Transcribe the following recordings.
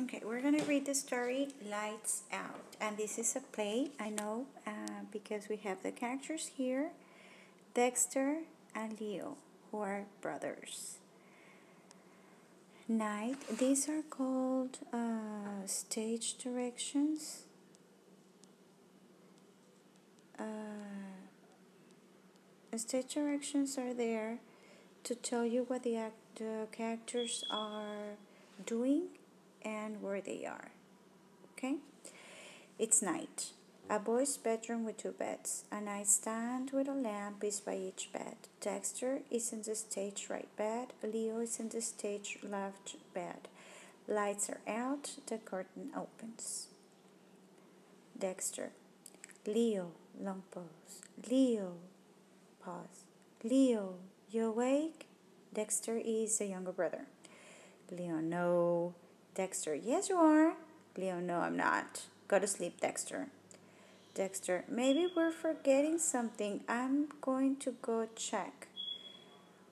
Okay, we're gonna read the story Lights Out, and this is a play, I know, because we have the characters here, Dexter and Leo, who are brothers. Night, these are called stage directions. Stage directions are there to tell you what the characters are doing and where they are. Okay? It's night. A boy's bedroom with two beds. A nightstand with a lamp is by each bed. Dexter is in the stage right bed. Leo is in the stage left bed. Lights are out. The curtain opens. Dexter. Leo. Long pause. Leo. Pause. Leo, you awake? Dexter is the younger brother. Leo, no. Dexter, yes you are. Leo, no I'm not. Go to sleep, Dexter. Dexter, maybe we're forgetting something. I'm going to go check.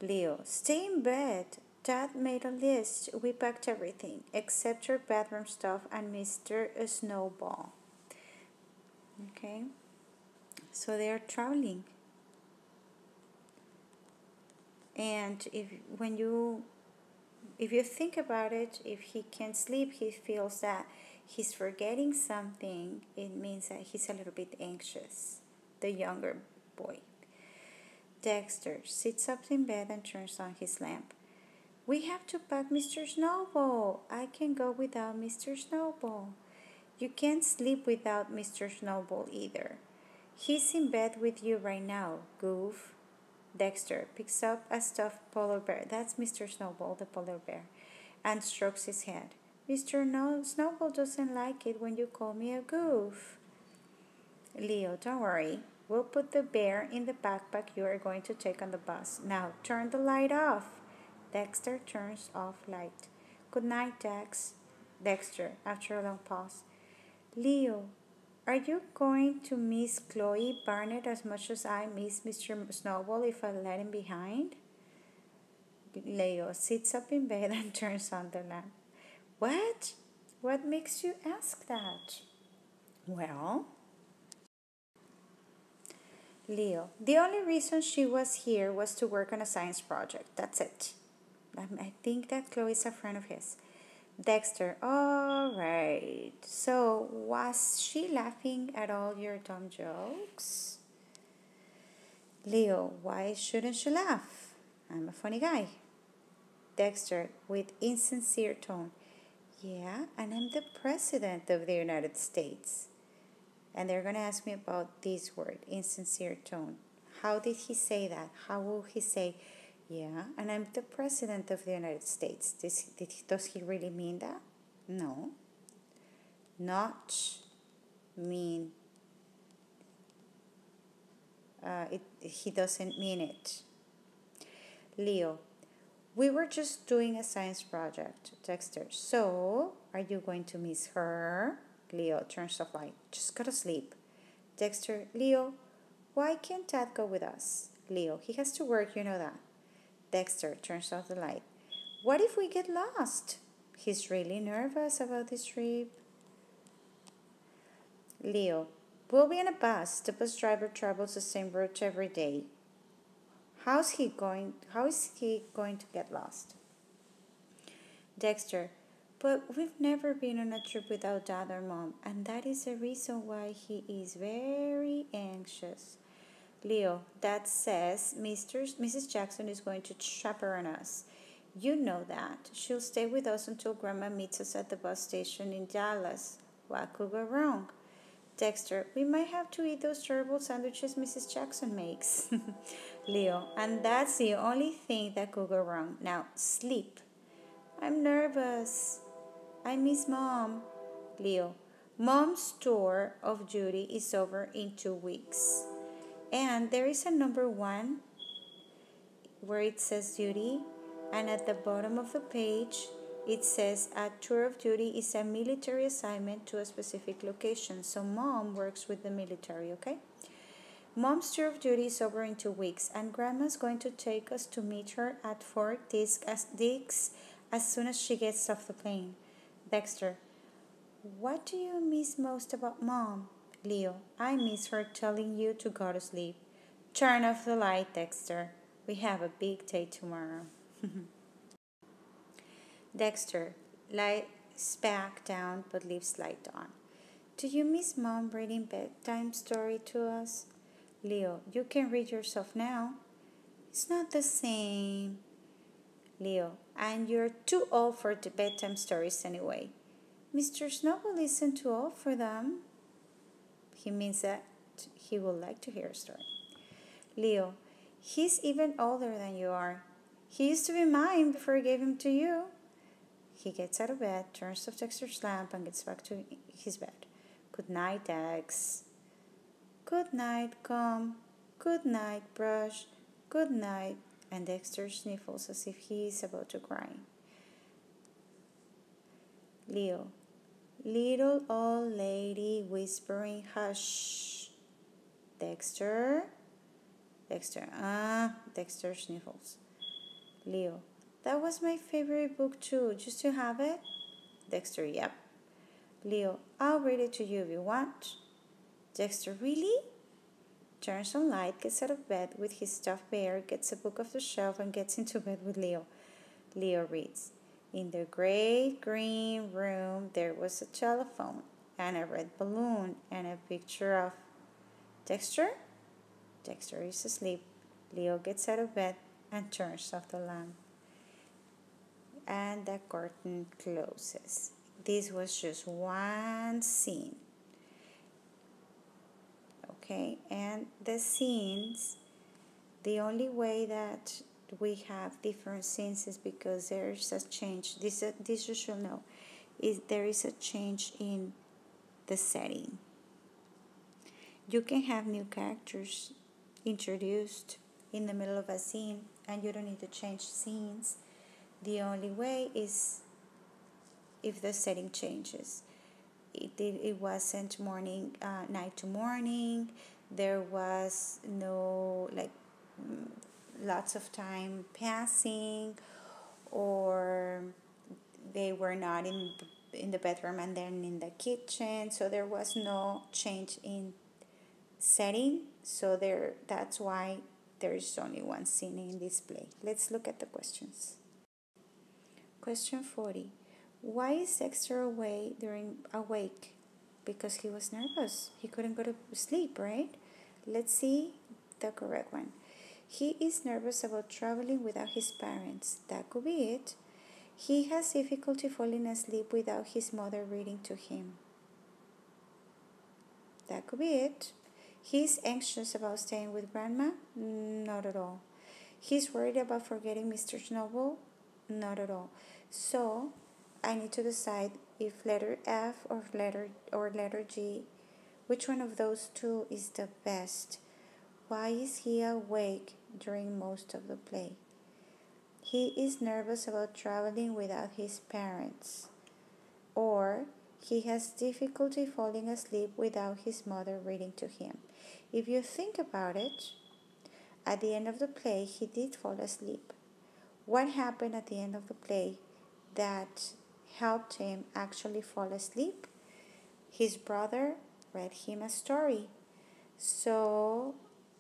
Leo, stay in bed. Dad made a list. We packed everything except your bathroom stuff and Mr. Snowball. Okay, so they are traveling. And if you think about it, if he can't sleep, he feels that he's forgetting something. It means that he's a little bit anxious, the younger boy. Dexter sits up in bed and turns on his lamp. We have to pack Mr. Snowball. I can't go without Mr. Snowball. You can't sleep without Mr. Snowball either. He's in bed with you right now, goof. Dexter picks up a stuffed polar bear. That's Mr. Snowball, the polar bear, and strokes his head. Mr. Snowball doesn't like it when you call me a goof. Leo, don't worry. We'll put the bear in the backpack you are going to take on the bus. Now turn the light off. Dexter turns off light. Good night, Dex. Dexter, after a long pause. Leo, are you going to miss Chloe Barnett as much as I miss Mr. Snowball if I let him behind? Leo sits up in bed and turns on the lamp. What? What makes you ask that? Well, Leo, the only reason she was here was to work on a science project. That's it. I think that Chloe's a friend of his. Dexter, all right. So, was she laughing at all your dumb jokes? Leo, why shouldn't she laugh? I'm a funny guy. Dexter, with insincere tone, yeah, and I'm the President of the United States. And they're going to ask me about this word, insincere tone. How did he say that? How will he say, yeah, and I'm the President of the United States? Does he really mean that? No. Not mean. He doesn't mean it. Leo, we were just doing a science project. Dexter, so are you going to miss her? Leo turns off light. Just go to sleep. Dexter, Leo, why can't Dad go with us? Leo, he has to work, you know that. Dexter turns off the light. What if we get lost? He's really nervous about this trip. Leo, we'll be on a bus. The bus driver travels the same route every day. How is he going to get lost? Dexter, but we've never been on a trip without Dad or Mom, and that is the reason why he is very anxious. Leo, that says Mrs. Jackson is going to chaperone us. You know that. She'll stay with us until Grandma meets us at the bus station in Dallas. What could go wrong? Dexter, we might have to eat those terrible sandwiches Mrs. Jackson makes. Leo, and that's the only thing that could go wrong. Now, sleep. I'm nervous. I miss Mom. Leo, Mom's tour of duty is over in 2 weeks. And there is a number 1 where it says duty, and at the bottom of the page it says a tour of duty is a military assignment to a specific location. So Mom works with the military, okay? Mom's tour of duty is over in 2 weeks, and Grandma's going to take us to meet her at Fort Dix as soon as she gets off the plane. Dexter, what do you miss most about Mom? Leo, I miss her telling you to go to sleep. Turn off the light, Dexter. We have a big day tomorrow. Dexter, lights back down but leaves light on. Do you miss Mom reading bedtime story to us? Leo, you can read yourself now. It's not the same. Leo, and you're too old for the bedtime stories anyway. Mr. Snowball isn't too old for them. He means that he would like to hear a story. Leo, he's even older than you are. He used to be mine before I gave him to you. He gets out of bed, turns off Dexter's lamp, and gets back to his bed. Good night, Dex. Good night, Comb. Good night, Brush. Good night. And Dexter sniffles as if he is about to cry. Leo, little old lady whispering hush. Dexter. Dexter sniffles. Leo, that was my favorite book too. Just to have it? Dexter, yep. Leo, I'll read it to you if you want. Dexter, really? Turns on light, gets out of bed with his stuffed bear, gets a book off the shelf, and gets into bed with Leo. Leo reads, in the great green room there was a telephone and a red balloon and a picture of Dexter? Dexter is asleep. Leo gets out of bed and turns off the lamp. And the curtain closes. This was just one scene. Okay, and the scenes, the only way that we have different scenes is because there's a change. This you should know, is there is a change in the setting. You can have new characters introduced in the middle of a scene, and you don't need to change scenes. The only way is if the setting changes. It wasn't night to morning. There was no lots of time passing, or they were not in the bedroom and then in the kitchen. So there was no change in setting. So that's why there is only one scene in this play. Let's look at the questions. Question 40. Why is Dexter awake? Because he was nervous. He couldn't go to sleep, right? Let's see the correct one. He is nervous about traveling without his parents. That could be it. He has difficulty falling asleep without his mother reading to him. That could be it. He's anxious about staying with Grandma? Not at all. He's worried about forgetting Mr. Snowball? Not at all. So I need to decide if letter F or letter G, which one of those two is the best. Why is he awake during most of the play? He is nervous about traveling without his parents. Or he has difficulty falling asleep without his mother reading to him. If you think about it, at the end of the play, he did fall asleep. What happened at the end of the play that helped him actually fall asleep? His brother read him a story. So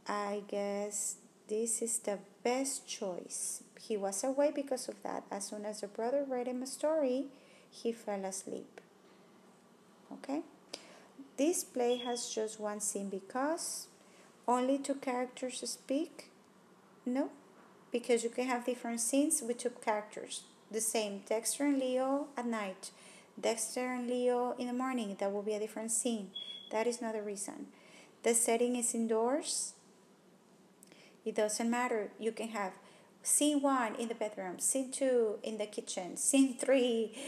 I guess this is the best choice. He was awake because of that. As soon as the brother read him a story, he fell asleep. Okay? This play has just one scene because only two characters speak. No, because you can have different scenes with two characters. The same, Dexter and Leo at night, Dexter and Leo in the morning. That will be a different scene. That is not the reason. The setting is indoors. It doesn't matter. You can have scene 1 in the bedroom, scene 2 in the kitchen, scene 3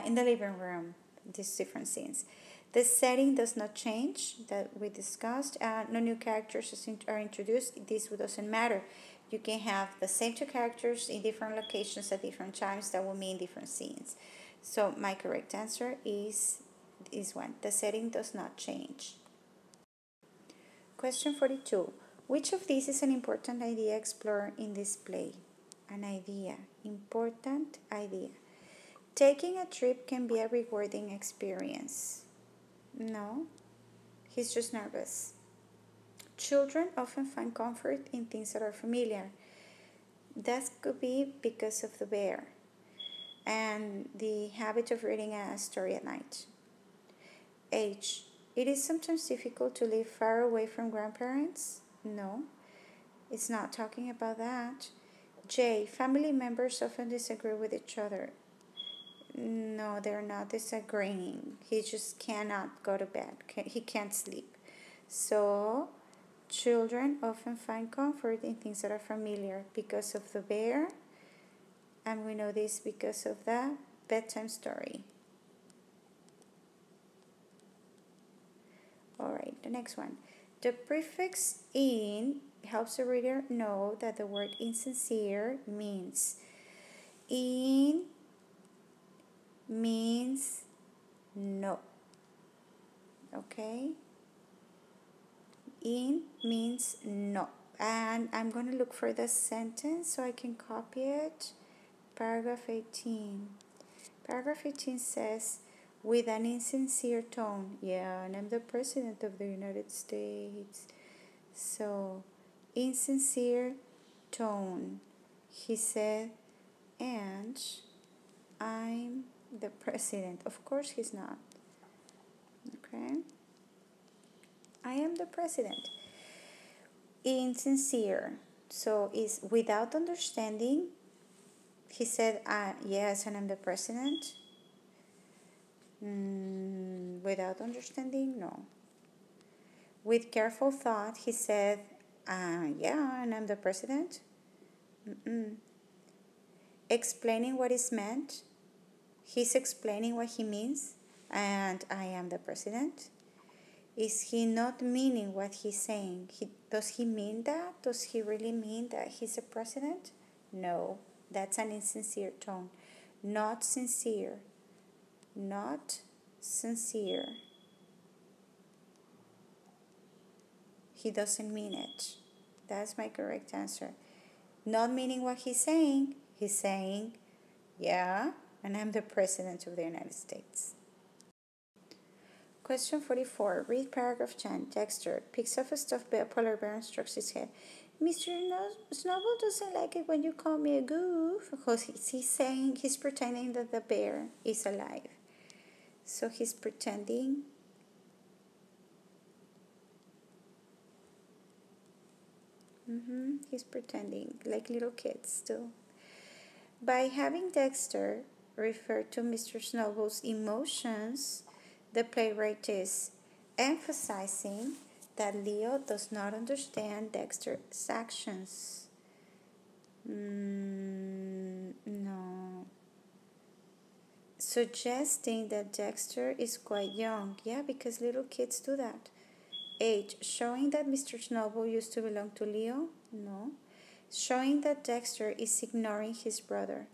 in the living room. These different scenes. The setting does not change, that we discussed. No new characters are introduced. This doesn't matter. You can have the same two characters in different locations at different times. That will mean different scenes. So my correct answer is one. The setting does not change. Question 42. Which of these is an important idea explored in this play? An idea. Important idea. Taking a trip can be a rewarding experience. No, he's just nervous. Children often find comfort in things that are familiar. That could be because of the bear and the habit of reading a story at night. Age. It is sometimes difficult to live far away from grandparents. No, it's not talking about that. J. Family members often disagree with each other. No, they're not disagreeing. He just cannot go to bed. He can't sleep. So, children often find comfort in things that are familiar because of the bear, and we know this because of the bedtime story. All right, the next one. The prefix in helps the reader know that the word insincere means in means no. Okay? In means no. And I'm going to look for the sentence so I can copy it. Paragraph 18. Paragraph 18 says, with an insincere tone. Yeah, and I'm the President of the United States. So, insincere tone. He said, and I'm the President. Of course he's not. Okay? I am the President. Insincere. So, is without understanding. He said, yes, and I'm the President. Without understanding, no. With careful thought, he said, yeah, and I'm the President. Explaining what is meant. He's explaining what he means, and I am the President. Is he not meaning what he's saying? Does he mean that? Does he really mean that he's a president? No, that's an insincere tone. Not sincere. Not sincere. He doesn't mean it. That's my correct answer. Not meaning what he's saying. He's saying, yeah, and I'm the President of the United States. Question 44. Read paragraph 10. Dexter picks up a stuffed polar bear and strokes his head. Mr. Snowball doesn't like it when you call me a goof. Because he's pretending that the bear is alive. So he's pretending. He's pretending, like little kids still. By having Dexter refer to Mr. Snowball's emotions, the playwright is emphasizing that Leo does not understand Dexter's actions. No. Suggesting that Dexter is quite young. Yeah, because little kids do that. Age. Showing that Mr. Snowball used to belong to Leo? No. Showing that Dexter is ignoring his brother.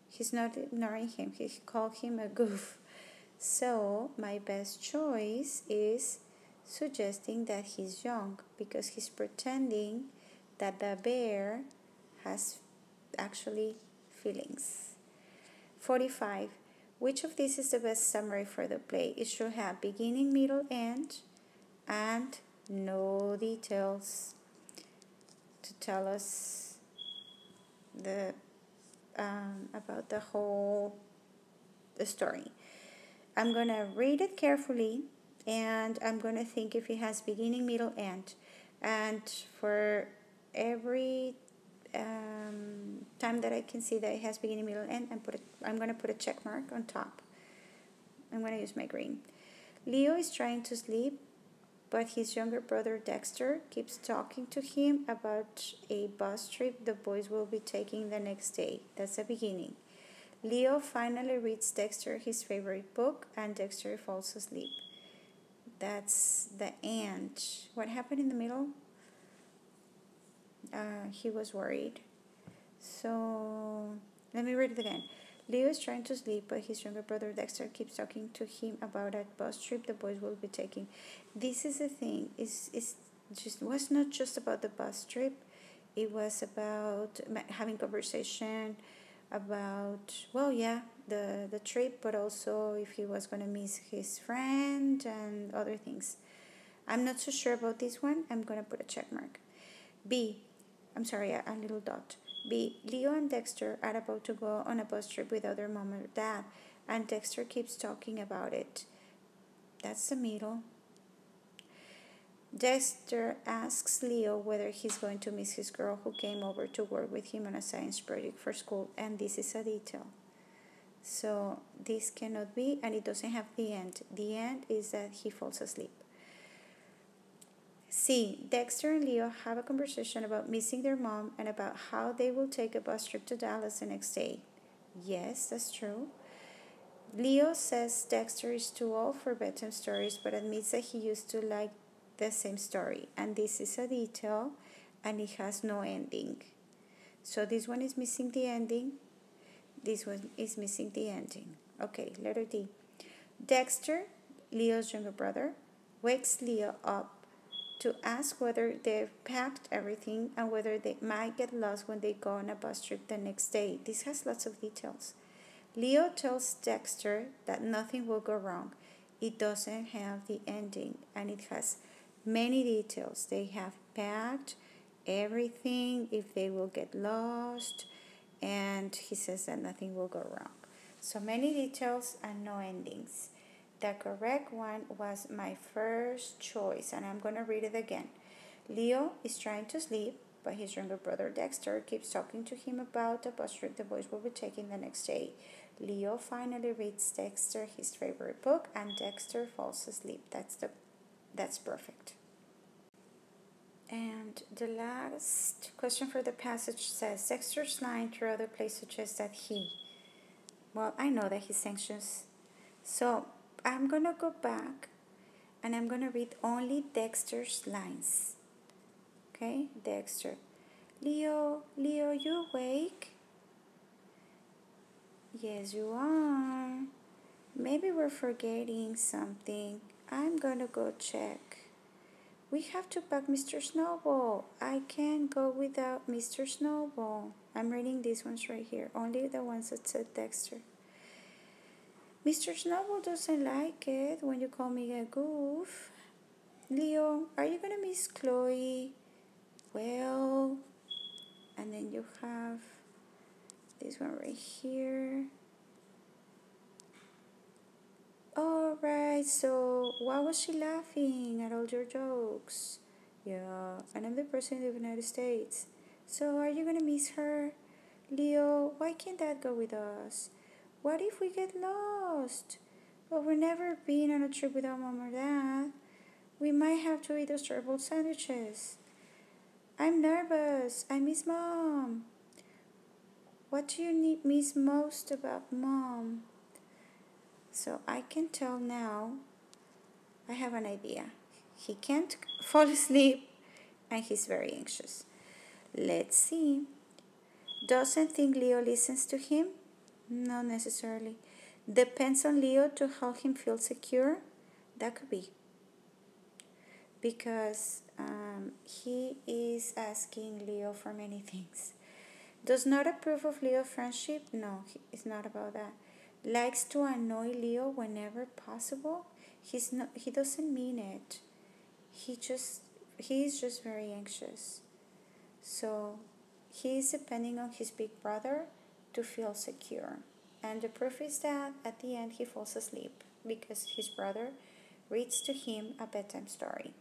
He's not ignoring him. He called him a goof. So, my best choice is suggesting that he's young because he's pretending that the bear has actually feelings. 45. Which of these is the best summary for the play? It should have beginning, middle, end, and no details to tell us about the whole story. I'm going to read it carefully, and I'm going to think if it has beginning, middle, end. And for every time that I can see that it has beginning, middle, end, I'm going to put a check mark on top. I'm going to use my green. Leo is trying to sleep, but his younger brother Dexter keeps talking to him about a bus trip the boys will be taking the next day. That's the beginning. Leo finally reads Dexter his favorite book, and Dexter falls asleep. That's the end. What happened in the middle? He was worried. So, let me read it again. Leo is trying to sleep, but his younger brother Dexter keeps talking to him about a bus trip the boys will be taking. This is the thing. It was not just about the bus trip. It was about having conversation about, well, yeah, the trip, but also if he was going to miss his friend and other things. I'm not so sure about this one. I'm going to put a check mark. B, I'm sorry, a little dot. B, Leo and Dexter are about to go on a bus trip without their mom or dad, and Dexter keeps talking about it. That's the middle. Dexter asks Leo whether he's going to miss his girl who came over to work with him on a science project for school, and this is a detail. So this cannot be, and it doesn't have the end. The end is that he falls asleep. C. Dexter and Leo have a conversation about missing their mom and about how they will take a bus trip to Dallas the next day. Yes, that's true. Leo says Dexter is too old for bedtime stories, but admits that he used to like the same story. And this is a detail, and it has no ending. So this one is missing the ending. This one is missing the ending. Okay, letter D. Dexter, Leo's younger brother, wakes Leo up to ask whether they've packed everything and whether they might get lost when they go on a bus trip the next day. This has lots of details. Leo tells Dexter that nothing will go wrong. It doesn't have the ending, and it has many details. They have packed everything, if they will get lost, and he says that nothing will go wrong. So many details and no endings. The correct one was my first choice, and I'm going to read it again. Leo is trying to sleep, but his younger brother Dexter keeps talking to him about the bus trip the boys will be taking the next day. Leo finally reads Dexter his favorite book, and Dexter falls asleep. That's perfect. And the last question for the passage says, Dexter's line throughout the play suggests that well, I know that he's anxious. So I'm going to go back and I'm going to read only Dexter's lines. Okay, Dexter. Leo, you awake? Yes, you are. Maybe we're forgetting something. I'm going to go check. We have to pack Mr. Snowball. I can't go without Mr. Snowball. I'm reading these ones right here, only the ones that said Dexter. Mr. Snowball doesn't like it when you call me a goof. Leo, are you going to miss Chloe? Well, and then you have this one right here. Alright, so why was she laughing at all your jokes? Yeah, and I'm the president of the United States. So are you gonna miss her? Leo, why can't Dad go with us? What if we get lost? Well, we've never been on a trip without Mom or Dad. We might have to eat those terrible sandwiches. I'm nervous. I miss Mom. What do you miss most about Mom? So I can tell now, I have an idea. He can't fall asleep and he's very anxious. Let's see. Doesn't think Leo listens to him? Not necessarily. Depends on Leo to help him feel secure? That could be. Because he is asking Leo for many things. Does not approve of Leo's friendship? No, it's not about that. Likes to annoy Leo whenever possible? He doesn't mean it. He's just very anxious. So he is depending on his big brother to feel secure. And the proof is that at the end he falls asleep because his brother reads to him a bedtime story.